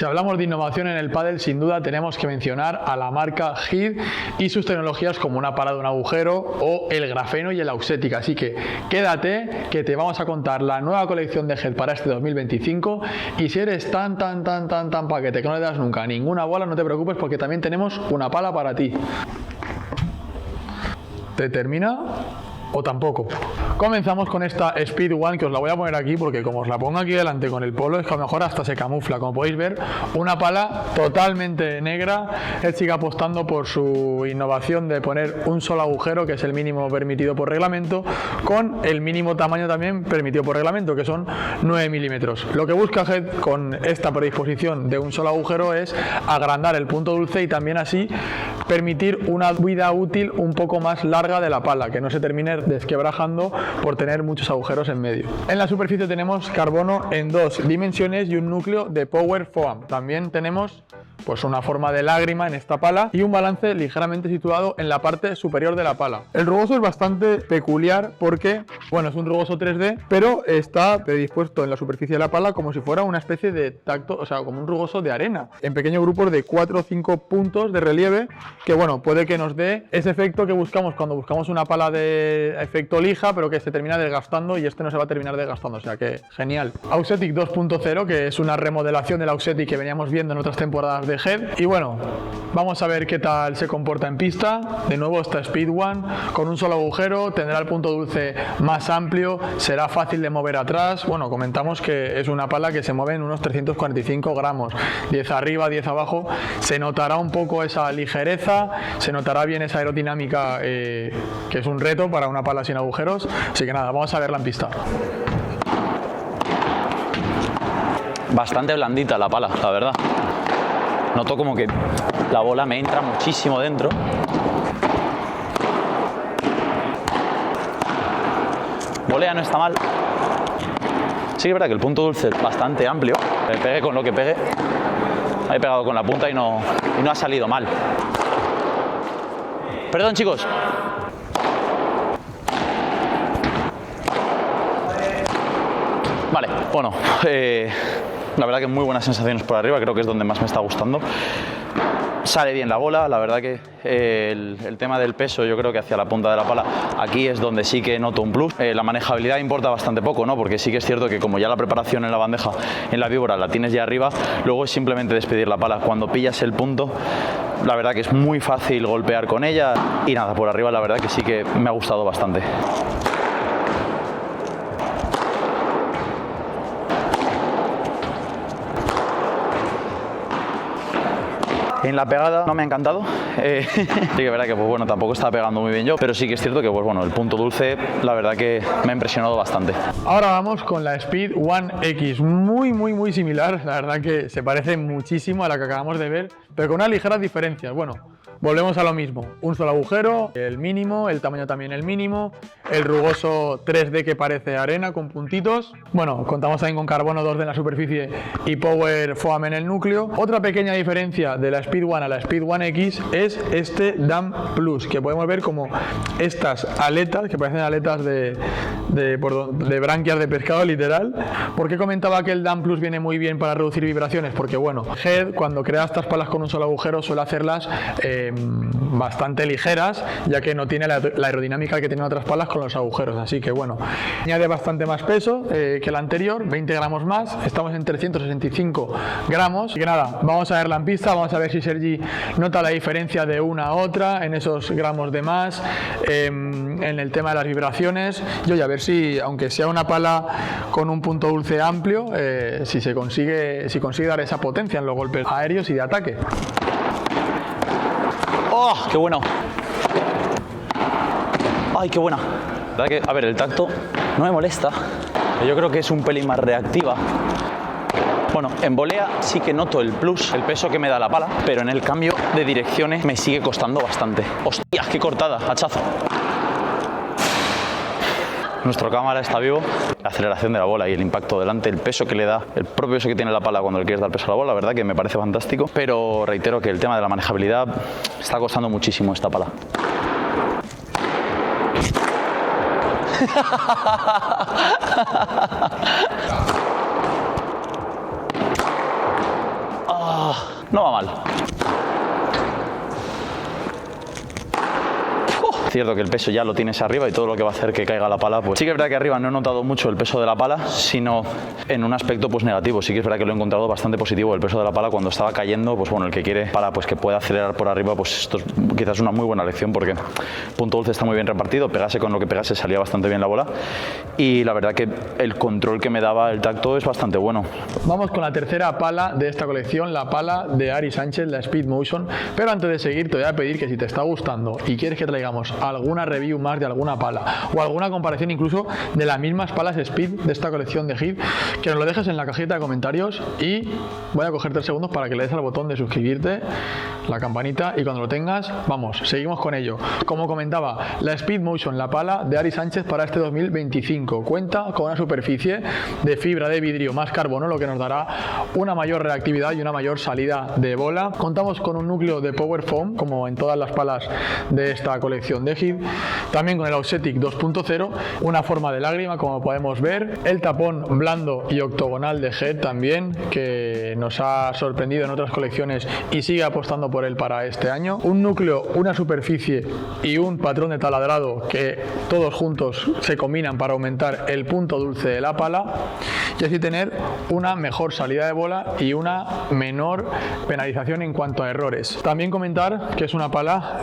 Si hablamos de innovación en el pádel, sin duda tenemos que mencionar a la marca Head y sus tecnologías como una pala de un agujero o el grafeno y el auxética. Así que quédate que te vamos a contar la nueva colección de Head para este 2025 y si eres tan paquete que no le das nunca ninguna bola, no te preocupes porque también tenemos una pala para ti. ¿Te termina? ¿O tampoco? Comenzamos con esta Speed One, que os la voy a poner aquí porque como os la pongo aquí delante con el polo, es que a lo mejor hasta se camufla. Como podéis ver, una pala totalmente negra. Él sigue apostando por su innovación de poner un solo agujero, que es el mínimo permitido por reglamento, con el mínimo tamaño también permitido por reglamento, que son 9 milímetros. Lo que busca Head con esta predisposición de un solo agujero es agrandar el punto dulce y también así permitir una vida útil un poco más larga de la pala, que no se termine desquebrajando por tener muchos agujeros en medio. En la superficie tenemos carbono en 2 dimensiones y un núcleo de Power Foam. También tenemos pues una forma de lágrima en esta pala y un balance ligeramente situado en la parte superior de la pala. El rugoso es bastante peculiar porque, bueno, es un rugoso 3D, pero está predispuesto en la superficie de la pala como si fuera una especie de tacto, o sea, como un rugoso de arena, en pequeños grupos de 4 o 5 puntos de relieve, que bueno, puede que nos dé ese efecto que buscamos cuando buscamos una pala de efecto lija, pero que se termina desgastando y este no se va a terminar desgastando, o sea que genial. Auxetic 2.0, que es una remodelación del Auxetic que veníamos viendo en otras temporadas de Head. Y bueno, vamos a ver qué tal se comporta en pista. De nuevo esta Speed One con un solo agujero, tendrá el punto dulce más amplio, será fácil de mover atrás. Bueno, comentamos que es una pala que se mueve en unos 345 gramos, 10 arriba, 10 abajo. Se notará un poco esa ligereza, se notará bien esa aerodinámica, que es un reto para una pala sin agujeros. Así que nada, vamos a verla en pista. Bastante blandita la pala, la verdad. Noto como que la bola me entra muchísimo dentro. Volea no está mal. Sí que es verdad que el punto dulce es bastante amplio. Me pegué con lo que pegué. He pegado con la punta y no ha salido mal. Perdón, chicos. Vale, bueno, la verdad que muy buenas sensaciones por arriba, creo que es donde más me está gustando. Sale bien la bola, la verdad que el tema del peso yo creo que hacia la punta de la pala aquí es donde sí que noto un plus. La manejabilidad importa bastante poco, ¿no? Porque sí que es cierto que como ya la preparación en la bandeja, en la víbora la tienes ya arriba, luego es simplemente despedir la pala. Cuando pillas el punto, la verdad que es muy fácil golpear con ella y nada, por arriba la verdad que sí que me ha gustado bastante. En la pegada no me ha encantado. Sí que es verdad que pues bueno, tampoco estaba pegando muy bien yo, pero sí que es cierto que pues bueno, el punto dulce la verdad que me ha impresionado bastante. Ahora vamos con la Speed One X, muy similar, la verdad que se parece muchísimo a la que acabamos de ver, pero con unas ligeras diferencias. Bueno, volvemos a lo mismo, un solo agujero, el mínimo, el tamaño también el mínimo, el rugoso 3D que parece arena con puntitos. Bueno, contamos también con carbono 2D en la superficie y Power Foam en el núcleo. Otra pequeña diferencia de la Speed One a la Speed One X es este Dam Plus, que podemos ver como estas aletas, que parecen aletas de branquias de pescado literal. ¿Por qué comentaba que el Dam Plus viene muy bien para reducir vibraciones? Porque bueno, Head cuando crea estas palas con un solo agujero suele hacerlas bastante ligeras, ya que no tiene la aerodinámica que tienen otras palas con los agujeros, así que bueno, añade bastante más peso que la anterior, 20 gramos más, estamos en 365 gramos, así que nada, vamos a verla en pista, vamos a ver si Sergi nota la diferencia de una a otra en esos gramos de más, en el tema de las vibraciones, y a ver si, aunque sea una pala con un punto dulce amplio, si consigue dar esa potencia en los golpes aéreos y de ataque. ¡Oh, qué bueno! ¡Ay, qué buena! La verdad que, a ver, el tacto no me molesta. Yo creo que es un pelín más reactiva. Bueno, en volea sí que noto el plus, el peso que me da la pala, pero en el cambio de direcciones me sigue costando bastante. ¡Hostias, qué cortada! Hachazo. Nuestro cámara está vivo. La aceleración de la bola y el impacto delante, el peso que le da, el propio peso que tiene la pala cuando le quieres dar peso a la bola, la verdad que me parece fantástico. Pero reitero que el tema de la manejabilidad está costando muchísimo esta pala. no va mal. Cierto que el peso ya lo tienes arriba y todo lo que va a hacer que caiga la pala, pues sí que es verdad que arriba no he notado mucho el peso de la pala, sino en un aspecto pues negativo. Sí que es verdad que lo he encontrado bastante positivo el peso de la pala cuando estaba cayendo. Pues bueno, el que quiere pala pues que pueda acelerar por arriba, pues esto es quizás una muy buena lección, porque punto dulce está muy bien repartido, pegase con lo que pegase salía bastante bien la bola, y la verdad que el control que me daba el tacto es bastante bueno. Vamos con la tercera pala de esta colección, la pala de Ari Sánchez, la Speed Motion. Pero antes de seguir te voy a pedir que si te está gustando y quieres que traigamos alguna review más de alguna pala o alguna comparación incluso de las mismas palas Speed de esta colección de Heath, que nos lo dejes en la cajita de comentarios, y voy a coger 3 segundos para que le des al botón de suscribirte, la campanita, y cuando lo tengas, vamos, seguimos con ello. Como comentaba, la Speed Motion, la pala de Ari Sánchez para este 2025, cuenta con una superficie de fibra de vidrio más carbono, lo que nos dará una mayor reactividad y una mayor salida de bola. Contamos con un núcleo de Power Foam, como en todas las palas de esta colección de Heath, también con el Auxetic 2.0, una forma de lágrima como podemos ver, el tapón blando y octogonal de Heath también, que nos ha sorprendido en otras colecciones y sigue apostando por él para este año, un núcleo, una superficie y un patrón de taladrado que todos juntos se combinan para aumentar el punto dulce de la pala y así tener una mejor salida de bola y una menor penalización en cuanto a errores. También comentar que es una pala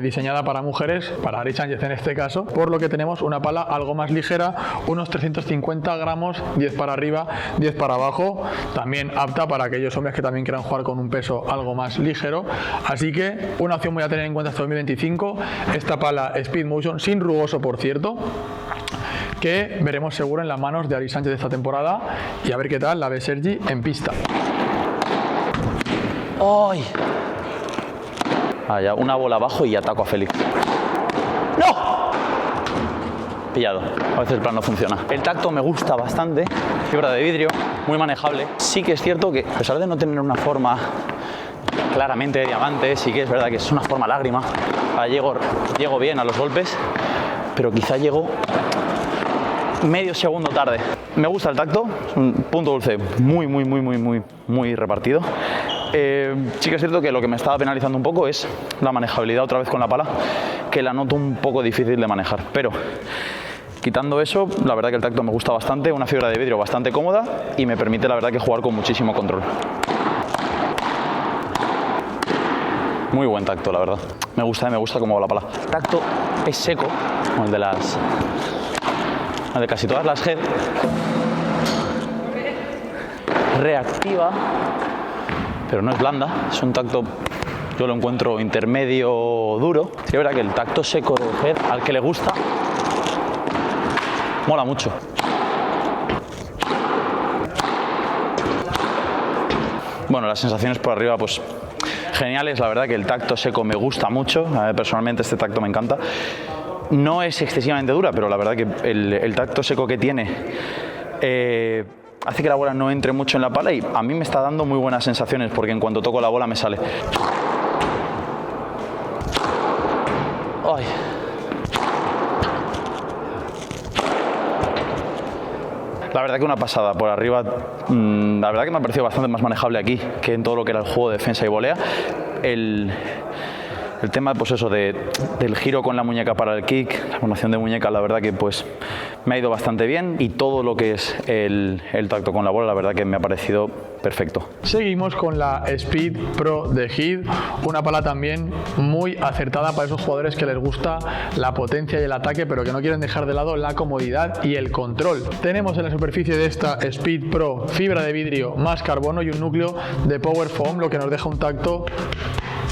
diseñada para mujeres, para Ari Sánchez en este caso, por lo que tenemos una pala algo más ligera, unos 350 gramos, 10 para arriba, 10 para abajo, también apta para aquellos hombres que también quieran jugar con un peso algo más ligero. Así que una opción muy a tener en cuenta hasta 2025, esta pala Speed Motion, sin rugoso por cierto, que veremos seguro en las manos de Ari Sánchez esta temporada, y a ver qué tal la ve Sergi en pista. ¡Ay! Allá, una bola abajo y ataco a Félix. ¡No! Pillado. A veces el plan no funciona. El tacto me gusta bastante. Fibra de vidrio, muy manejable. Sí que es cierto que, a pesar de no tener una forma claramente de diamante, sí que es verdad que es una forma lágrima. Llego bien a los golpes, pero quizá llego medio segundo tarde. Me gusta el tacto, es un punto dulce muy repartido. Sí que es cierto que lo que me estaba penalizando un poco es la manejabilidad otra vez con la pala, que la noto un poco difícil de manejar, pero quitando eso, la verdad que el tacto me gusta bastante, una fibra de vidrio bastante cómoda y me permite la verdad que jugar con muchísimo control. Muy buen tacto, la verdad. Me gusta cómo va la pala. El tacto es seco, como el de casi todas las Heath. Reactiva, pero no es blanda. Es un tacto, yo lo encuentro intermedio duro. Sí, es verdad que el tacto seco de Heath, al que le gusta, mola mucho. Bueno, las sensaciones por arriba, pues geniales. La verdad que el tacto seco me gusta mucho. Personalmente este tacto me encanta. No es excesivamente dura, pero la verdad que el tacto seco que tiene hace que la bola no entre mucho en la pala y a mí me está dando muy buenas sensaciones porque en cuanto toco la bola me sale. Ay. La verdad que una pasada por arriba. La verdad que me ha parecido bastante más manejable aquí que en todo lo que era el juego de defensa y volea. El tema, pues eso, del giro con la muñeca para el kick, la formación de muñeca, la verdad que pues me ha ido bastante bien, y todo lo que es el tacto con la bola, la verdad que me ha parecido perfecto. Seguimos con la Speed Pro de Heath, una pala también muy acertada para esos jugadores que les gusta la potencia y el ataque, pero que no quieren dejar de lado la comodidad y el control. Tenemos en la superficie de esta Speed Pro fibra de vidrio más carbono y un núcleo de Power Foam, lo que nos deja un tacto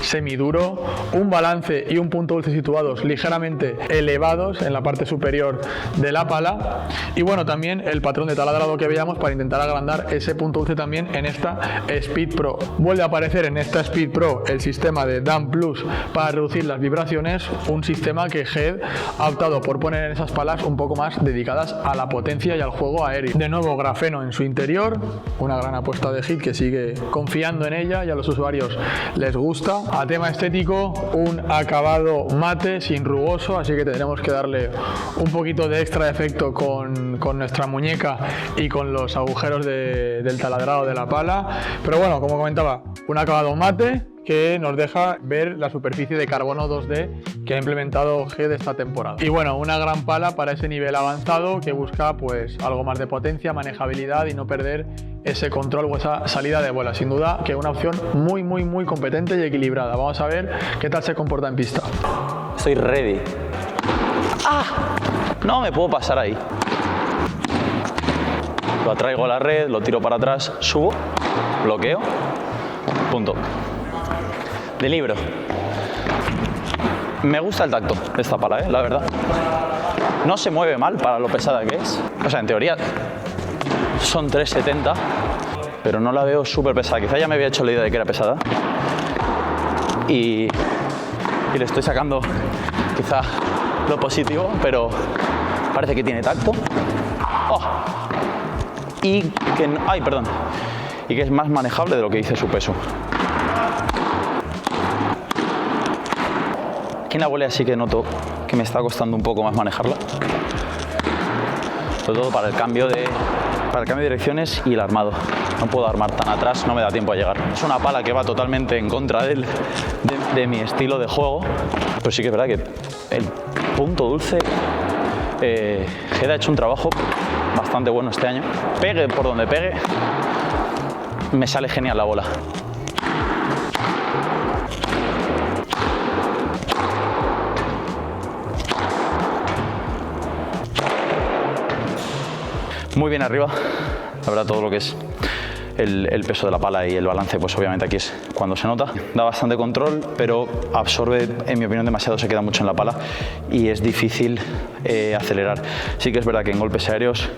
semiduro, un balance y un punto dulce situados ligeramente elevados en la parte superior de la pala, y bueno, también el patrón de taladrado que veíamos para intentar agrandar ese punto dulce también en esta Speed Pro. Vuelve a aparecer en esta Speed Pro el sistema de Damp Plus para reducir las vibraciones, un sistema que Heath ha optado por poner en esas palas un poco más dedicadas a la potencia y al juego aéreo. De nuevo grafeno en su interior, una gran apuesta de Heath que sigue confiando en ella y a los usuarios les gusta. a tema estético, un acabado mate, sin rugoso, así que tendremos que darle un poquito de extra efecto con nuestra muñeca y con los agujeros del taladrado de la pala. Pero bueno, como comentaba, un acabado mate que nos deja ver la superficie de carbono 2D que ha implementado Head esta temporada. Y bueno, una gran pala para ese nivel avanzado que busca pues algo más de potencia, manejabilidad y no perder ese control o esa salida de bola. Sin duda que una opción muy competente y equilibrada. Vamos a ver qué tal se comporta en pista. Estoy ready. ¡Ah! No me puedo pasar ahí. Lo atraigo a la red, lo tiro para atrás, subo, bloqueo, punto. De libro. Me gusta el tacto de esta pala, la verdad. No se mueve mal para lo pesada que es. O sea, en teoría son 3,70, pero no la veo súper pesada. Quizá ya me había hecho la idea de que era pesada. Y le estoy sacando quizá lo positivo, pero parece que tiene tacto. Oh. Y que es más manejable de lo que dice su peso. Aquí en la volea sí que noto que me está costando un poco más manejarla. Sobre todo para el cambio de direcciones y el armado. No puedo armar tan atrás, no me da tiempo a llegar. Es una pala que va totalmente en contra de mi estilo de juego. Pero sí que es verdad que el punto dulce, Head ha hecho un trabajo bastante bueno este año. Pegue por donde pegue, me sale genial la bola. Muy bien arriba, la verdad, todo lo que es el peso de la pala y el balance, pues obviamente aquí es cuando se nota. Da bastante control, pero absorbe, en mi opinión, demasiado, se queda mucho en la pala y es difícil acelerar. Sí que es verdad que en golpes aéreos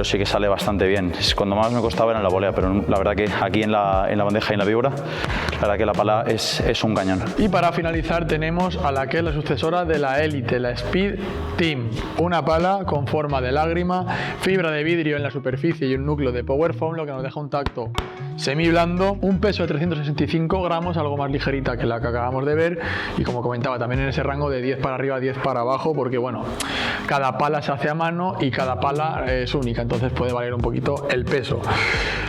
sí que sale bastante bien. Cuando más me costaba era en la volea, pero la verdad que aquí en la bandeja y en la víbora, la verdad que la pala es un cañón. Y para finalizar tenemos a la que es la sucesora de la Elite, la Speed Team. Una pala con forma de lágrima, fibra de vidrio en la superficie y un núcleo de Power Foam, lo que nos deja un tacto semi blando, un peso de 365 gramos, algo más ligerita que la que acabamos de ver, y como comentaba, también en ese rango de 10 para arriba, 10 para abajo, porque bueno, cada pala se hace a mano y cada pala es única, entonces puede valer un poquito el peso.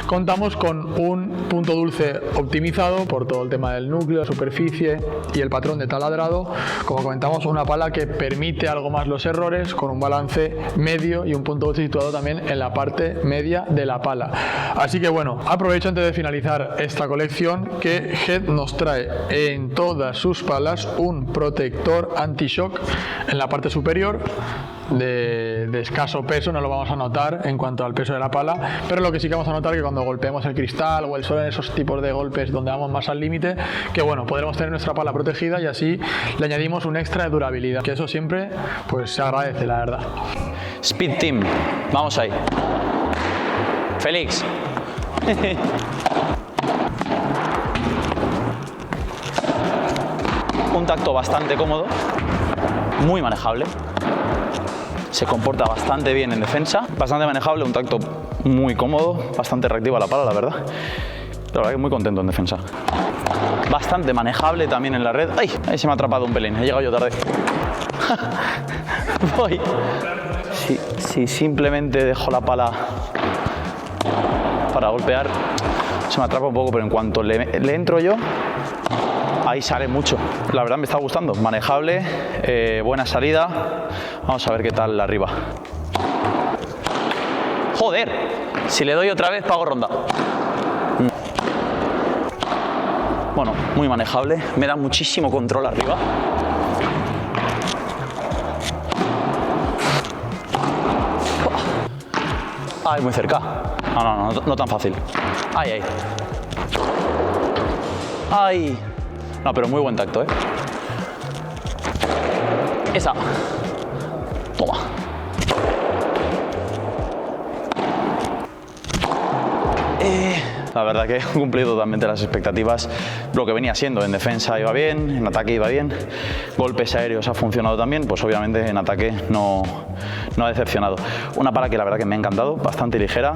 Contamos con un punto dulce optimizado por todo el tema del núcleo, superficie y el patrón de taladrado. Como comentamos, una pala que permite algo más los errores, con un balance medio y un punto dulce situado también en la parte media de la pala. Así que bueno, aprovecho antes de finalizar esta colección que Head nos trae en todas sus palas un protector anti-shock en la parte superior de escaso peso, no lo vamos a notar en cuanto al peso de la pala, pero lo que sí que vamos a notar es que cuando golpeemos el cristal o el suelo, en esos tipos de golpes donde vamos más al límite, que bueno, podremos tener nuestra pala protegida y así le añadimos un extra de durabilidad, que eso siempre pues se agradece, la verdad. Speed Team, vamos ahí. Félix. Un tacto bastante cómodo, muy manejable. Se comporta bastante bien en defensa, bastante manejable, un tacto muy cómodo, bastante reactiva la pala, la verdad. La verdad que muy contento en defensa. Bastante manejable también en la red. ¡Ay! Ahí se me ha atrapado un pelín, he llegado yo tarde. Voy. Si simplemente dejo la pala para golpear, se me atrapa un poco, pero en cuanto le entro yo, ahí sale mucho. La verdad me está gustando. Manejable, buena salida. Vamos a ver qué tal arriba. ¡Joder! Si le doy otra vez, pago ronda. Bueno, muy manejable. Me da muchísimo control arriba. ¡Ay, muy cerca! No tan fácil. ¡Ay! ¡Ay! No, pero muy buen tacto, ¿eh? Esa. Toma. La verdad que he cumplido totalmente las expectativas. Lo que venía siendo en defensa iba bien, en ataque iba bien. Golpes aéreos ha funcionado también, pues obviamente en ataque no ha decepcionado. Una pala que la verdad que me ha encantado, bastante ligera.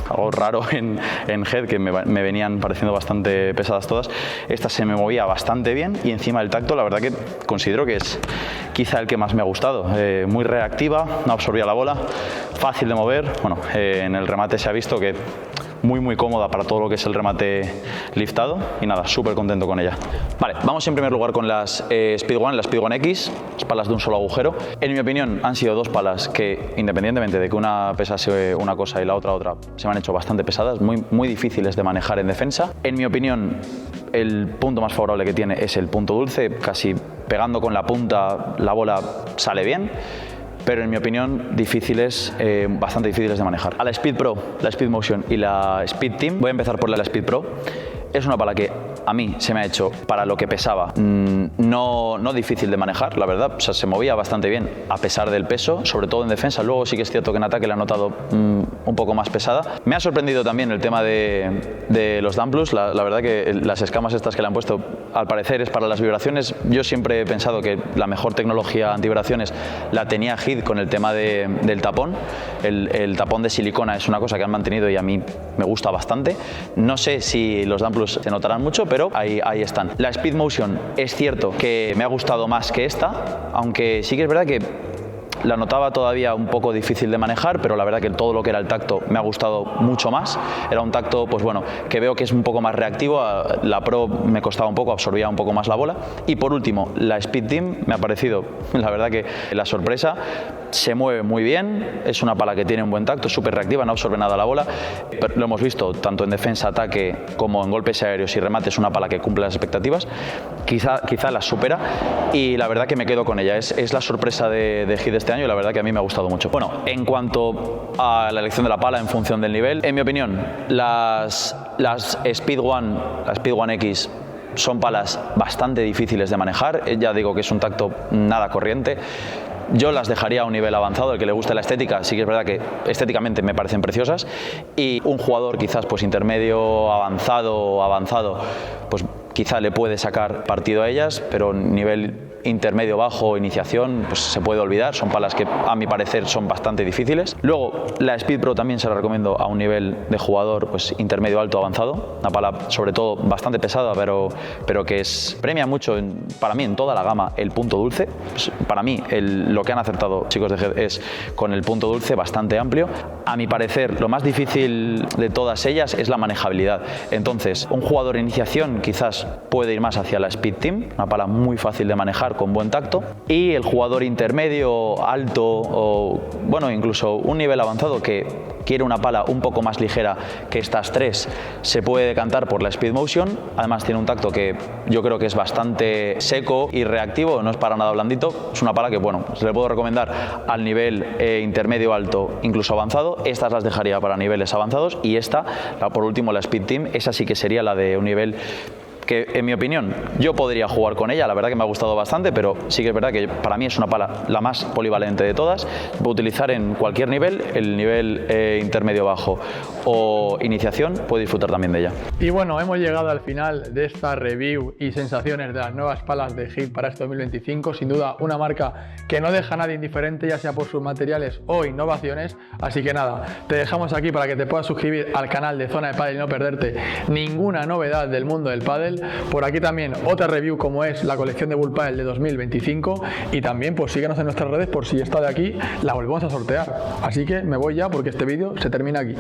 algo raro en head, que me venían pareciendo bastante pesadas todas. Esta se me movía bastante bien y encima el tacto, la verdad que considero que es quizá el que más me ha gustado. Muy reactiva, no absorbía la bola, fácil de mover. Bueno, en el remate se ha visto que muy cómoda para todo lo que es el remate liftado y nada, súper contento con ella. Vale, vamos en primer lugar con las Speed One, las Speed One X, las palas de un solo agujero. En mi opinión han sido dos palas que, independientemente de que una pesase una cosa y la otra, se me han hecho bastante pesadas, muy difíciles de manejar en defensa. En mi opinión, el punto más favorable que tiene es el punto dulce, casi pegando con la punta la bola sale bien. Pero en mi opinión bastante difíciles de manejar. A la Speed Pro, la Speed Motion y la Speed Team, voy a empezar por la Speed Pro. Es una pala que a mí se me ha hecho, para lo que pesaba, no difícil de manejar, la verdad. O sea, se movía bastante bien a pesar del peso, sobre todo en defensa. Luego sí que es cierto que en ataque la he notado un poco más pesada. Me ha sorprendido también el tema de los Dumplus. La verdad que las escamas estas que le han puesto, al parecer es para las vibraciones. Yo siempre he pensado que la mejor tecnología antivibraciones la tenía HID con el tema del tapón. El tapón de silicona es una cosa que han mantenido y a mí me gusta bastante. No sé si los Dumplus se notarán mucho, pero ahí están. La Speed Motion es cierto que me ha gustado más que esta, aunque sí que es verdad que la notaba todavía un poco difícil de manejar, pero la verdad que todo lo que era el tacto me ha gustado mucho más. Era un tacto, pues bueno, que veo que es un poco más reactivo. La Pro me costaba un poco, absorbía un poco más la bola. Y por último, la Speed Team me ha parecido, la verdad que la sorpresa. Se mueve muy bien, es una pala que tiene un buen tacto, súper reactiva, no absorbe nada la bola. Pero lo hemos visto tanto en defensa, ataque, como en golpes aéreos y remates, una pala que cumple las expectativas. Quizá las supera y la verdad que me quedo con ella. Es la sorpresa de HID este año y la verdad que a mí me ha gustado mucho. Bueno, en cuanto a la elección de la pala en función del nivel, en mi opinión, las Speed One, la Speed One X, son palas bastante difíciles de manejar. Ya digo que es un tacto nada corriente. Yo las dejaría a un nivel avanzado. El que le guste la estética, sí que es verdad que estéticamente me parecen preciosas, y un jugador quizás pues intermedio, avanzado, pues quizá le puede sacar partido a ellas, pero nivel intermedio bajo, iniciación, pues se puede olvidar. Son palas que a mi parecer son bastante difíciles. Luego la Speed Pro también se la recomiendo a un nivel de jugador pues intermedio, alto, avanzado. Una pala sobre todo bastante pesada, pero que premia mucho para mí en toda la gama el punto dulce. Pues, para mí lo que han acertado chicos de GED es con el punto dulce bastante amplio. A mi parecer lo más difícil de todas ellas es la manejabilidad. Entonces un jugador de iniciación quizás puede ir más hacia la Speed Team, una pala muy fácil de manejar con buen tacto, y el jugador intermedio, alto o bueno, incluso un nivel avanzado que quiere una pala un poco más ligera que estas tres, se puede decantar por la Speed Motion. Además tiene un tacto que yo creo que es bastante seco y reactivo, no es para nada blandito. Es una pala que bueno, se le puedo recomendar al nivel intermedio, alto, incluso avanzado. Estas las dejaría para niveles avanzados, y esta, por último, la Speed Team, esa sí que sería la de un nivel que en mi opinión yo podría jugar con ella. La verdad que me ha gustado bastante, pero sí que es verdad que para mí es una pala la más polivalente de todas. Puedo utilizar en cualquier nivel, el nivel intermedio bajo o iniciación, puedo disfrutar también de ella. Y bueno, hemos llegado al final de esta review y sensaciones de las nuevas palas de HID para este 2025. Sin duda una marca que no deja a nadie indiferente, ya sea por sus materiales o innovaciones. Así que nada, te dejamos aquí para que te puedas suscribir al canal de Zona de Pádel y no perderte ninguna novedad del mundo del pádel. Por aquí también otra review como es la colección de Bull Padel de 2025, y también pues síguenos en nuestras redes por si está de aquí, la volvemos a sortear. Así que me voy ya porque este vídeo se termina aquí.